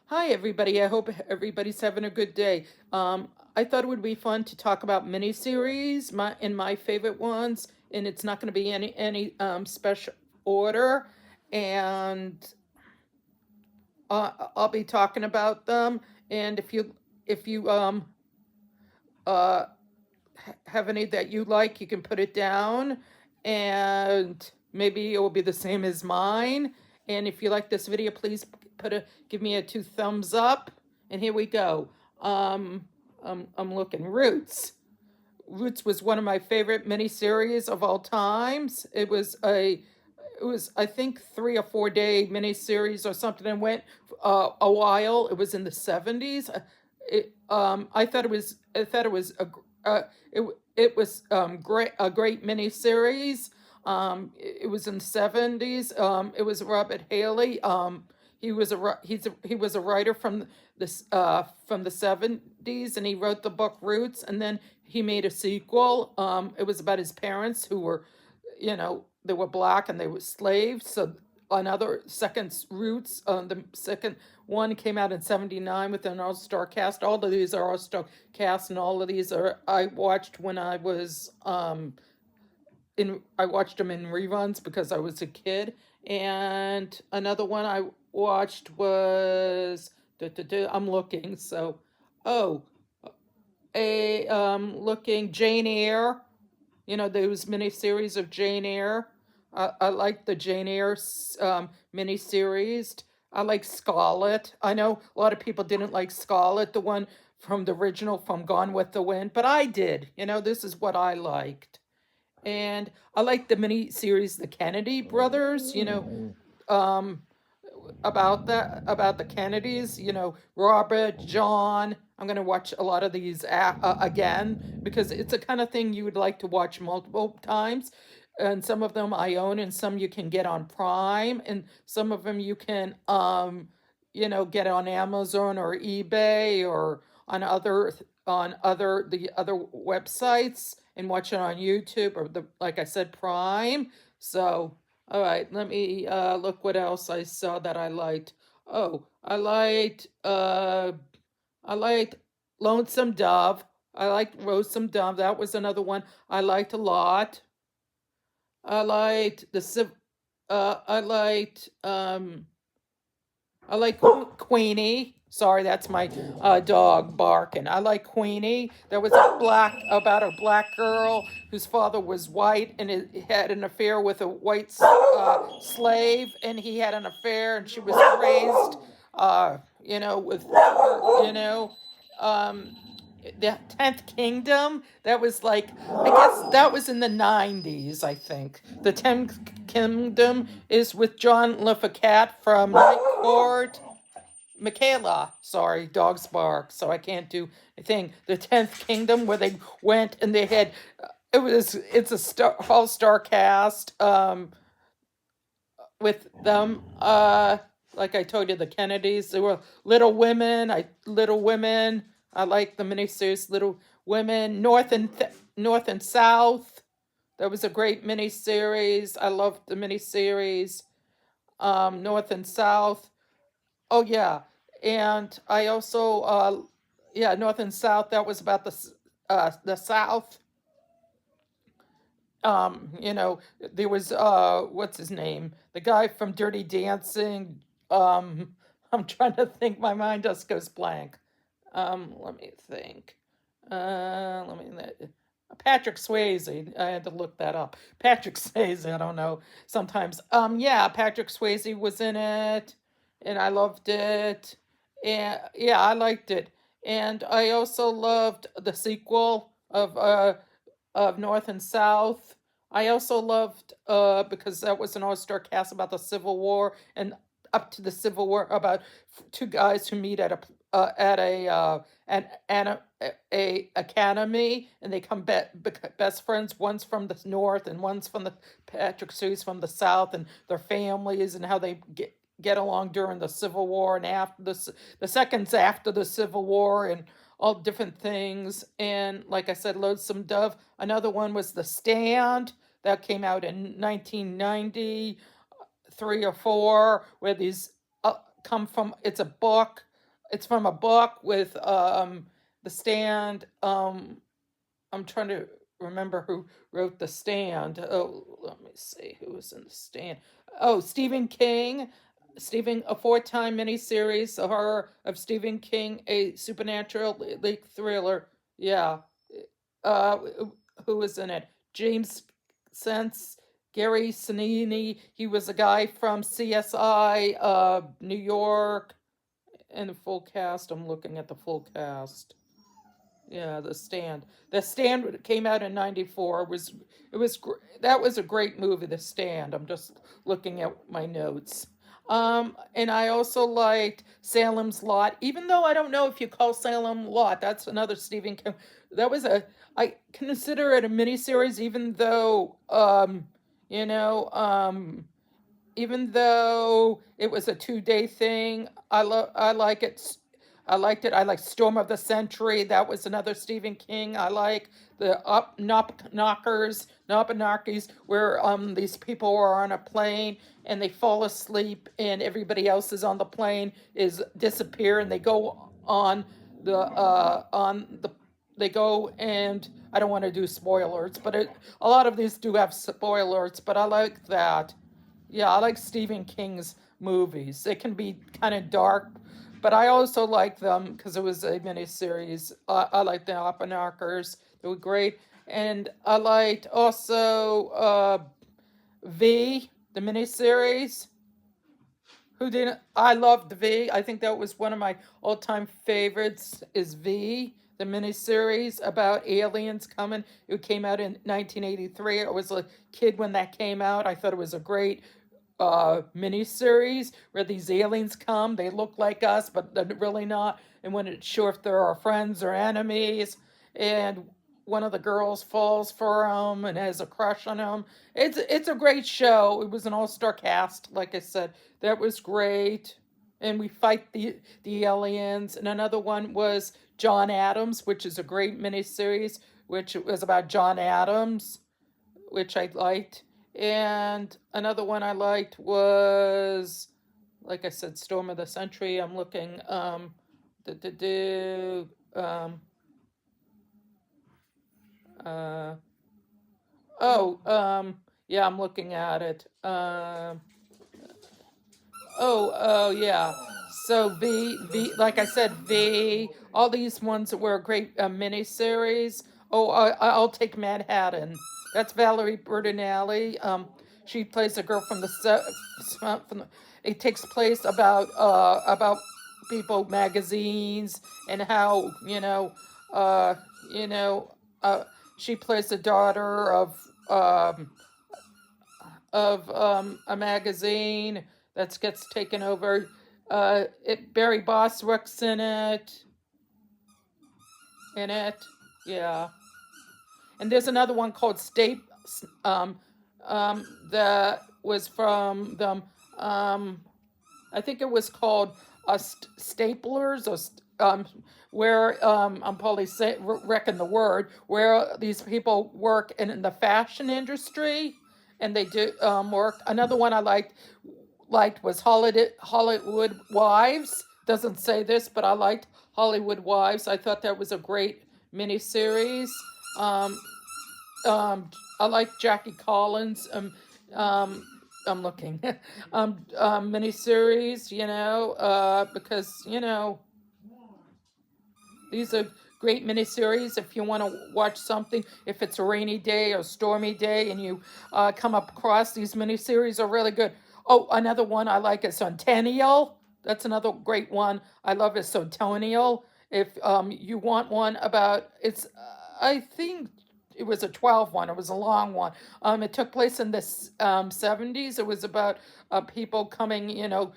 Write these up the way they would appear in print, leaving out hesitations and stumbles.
Hi, everybody. I hope everybody's having a good day. I thought it would be fun to talk about miniseries, my favorite ones, and it's not going to be any special order. And I'll be talking about them. And if you uh have any that you like, you can put it down, and maybe it will be the same as mine. And if you like this video, please give me a two thumbs up. And here we go. Um, I'm looking Roots. Roots was one of my favorite miniseries of all times. It was I think 3 or 4 day miniseries or something, and went a while. It was in the 70s. I thought it was it was great, a great miniseries. It was in the 70s. It was Robert Haley. He was a writer from the 70s, and he wrote the book Roots, and then he made a sequel. It was about his parents who were, they were black and they were slaves. So another second Roots, the second one came out in 79 with an all-star cast. All of these are all-star cast, and all of these are I watched when I was I watched them in reruns because I was a kid. And another one I watched was I'm looking. So oh, a looking Jane Eyre. Those miniseries of Jane Eyre. I like the Jane Eyre miniseries. I like Scarlet. I know a lot of people didn't like Scarlet, the one from the original from Gone with the Wind, but I did. This is what I liked. And I like the miniseries The Kennedy Brothers, um, about the Kennedys, Robert, John. I'm going to watch a lot of these again because it's a kind of thing you would like to watch multiple times. And some of them I own, and some you can get on Prime, and some of them you can, get on Amazon or eBay or on the other websites, and watch it on YouTube or like I said, Prime. So all right, let me look what else I saw that I liked. Oh, I liked Lonesome Dove. I liked Lonesome Dove. That was another one I liked a lot. I liked the civ I liked Queenie. Sorry, that's my dog barking. I like Queenie. There was about a black girl whose father was white, and it had an affair with a white slave, and he had an affair, and she was raised, with her, um, the 10th Kingdom. That was like, I guess that was in the 90s, I think. The 10th Kingdom is with John Lithgow from Night Court. Michaela, sorry, dogs bark, so I can't do a thing. The 10th Kingdom, where they went and they had, it's a all-star cast, with them. Like I told you, the Kennedys. There were Little Women. I like the miniseries Little Women. North and South. That was a great miniseries. I loved the miniseries. North and South. Oh yeah, and I also yeah, North and South. That was about the South. There was what's his name? The guy from Dirty Dancing. I'm trying to think. My mind just goes blank. Let me think. Let me. Patrick Swayze. I had to look that up. Patrick Swayze. I don't know. Sometimes. Yeah, Patrick Swayze was in it, and I loved it. And yeah, I liked it. And I also loved the sequel of North and South. I also loved because that was an all-star cast about the Civil War, and up to the Civil War, about two guys who meet at a academy, and they come best friends. One's from the north and one's from the Patrick Swayze from the south, and their families and how they get along during the Civil War, and after the seconds after the Civil War, and all different things. And like I said, Lonesome Dove. Another one was The Stand, that came out in 1993 or 4, where these come from. It's a book. It's from a book with The Stand. I'm trying to remember who wrote The Stand. Oh, let me see who was in The Stand. Oh, Stephen King. A four-time miniseries, the horror of Stephen King, a supernatural leak thriller. Yeah. Uh, who was in it? James Sense, Gary Sinise. He was a guy from CSI, New York, and the full cast. I'm looking at the full cast. Yeah, The Stand. The Stand came out in '94. That was a great movie, The Stand. I'm just looking at my notes. And I also liked Salem's Lot, even though I don't know if you call Salem Lot. That's another Stephen King. That was a I consider it a miniseries, you know, even though it was a 2 day thing. I like it. I liked it. I like Storm of the Century. That was another Stephen King. I like the Up Knockers, Knockers, where these people are on a plane and they fall asleep and everybody else is on the plane is disappear and they go on the they go and I don't want to do spoilers, but a lot of these do have spoilers. But I like that. Yeah, I like Stephen King's movies. It can be kind of dark, but I also like them because it was a miniseries. I like the Oppenheimers; they were great, and I liked also V, the miniseries. Who didn't? I loved V. I think that was one of my all-time favorites. Is V, the miniseries about aliens coming? It came out in 1983. I was a kid when that came out. I thought it was a great miniseries where these aliens come. They look like us, but they're really not. And when it's sure if they're our friends or enemies, and one of the girls falls for him and has a crush on him. It's a great show. It was an all-star cast, like I said. That was great. And we fight the aliens. And another one was John Adams, which is a great miniseries, which was about John Adams, which I liked. And another one I liked was, like I said, Storm of the Century. I'm looking. Do, do, do, uh, oh, yeah, I'm looking at it. Oh, yeah. So like I said, all these ones were great miniseries. Oh, I'll take Manhattan. That's Valerie Bertinelli. She plays a girl from it takes place about People magazines and how uh, you know, uh, she plays the daughter um, of a magazine that gets taken over. Barry Bostwick's in it, yeah. And there's another one called um, that was from the, I think it was called Staplers where I'm probably wrecking the word, where these people work in the fashion industry, and they do work. Another one I liked was Hollywood Wives. Doesn't say this, but I liked Hollywood Wives. I thought that was a great miniseries. Um, I like Jackie Collins. Um, I'm looking. Miniseries, because these are great miniseries if you want to watch something. If it's a rainy day or stormy day and you come across these miniseries, are really good. Oh, another one I like is Centennial. That's another great one. I love is Centennial. If you want one about I think it was a 12 one. It was a long one. It took place in the 70s. It was about people coming to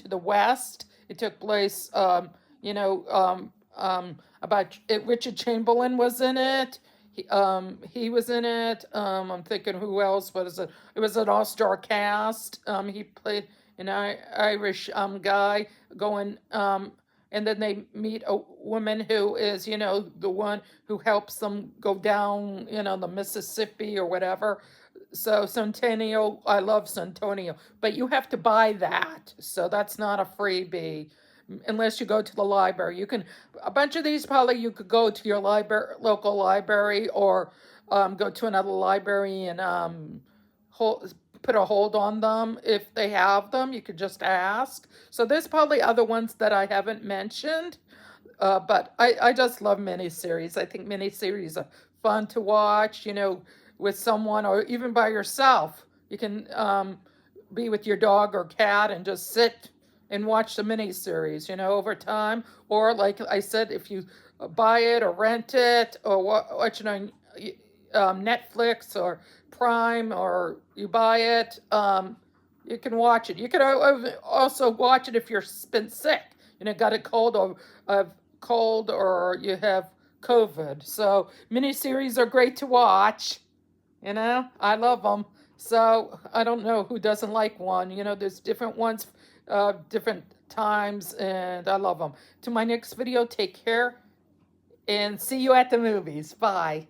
the West. It took place, about it. Richard Chamberlain was in it. He was in it. I'm thinking who else was it? It was an all-star cast. He played an Irish guy going and then they meet a woman who is, the one who helps them go down, the Mississippi or whatever. So Centennial, I love Centennial, but you have to buy that. So that's not a freebie unless you go to the library. You can a bunch of these probably you could go to your library, local library, or go to another library and put a hold on them if they have them. You could just ask. So there's probably other ones that I haven't mentioned. But I just love miniseries. I think miniseries are fun to watch, with someone or even by yourself. You can be with your dog or cat and just sit and watch the miniseries, over time. Or, like I said, if you buy it or rent it or watch it on Netflix or Prime, or you buy it, you can watch it. You can also watch it if you're been sick, got a cold or you have COVID. So miniseries are great to watch. I love them. So I don't know who doesn't like one. There's different ones, different times, and I love them. To my next video, take care and see you at the movies. Bye.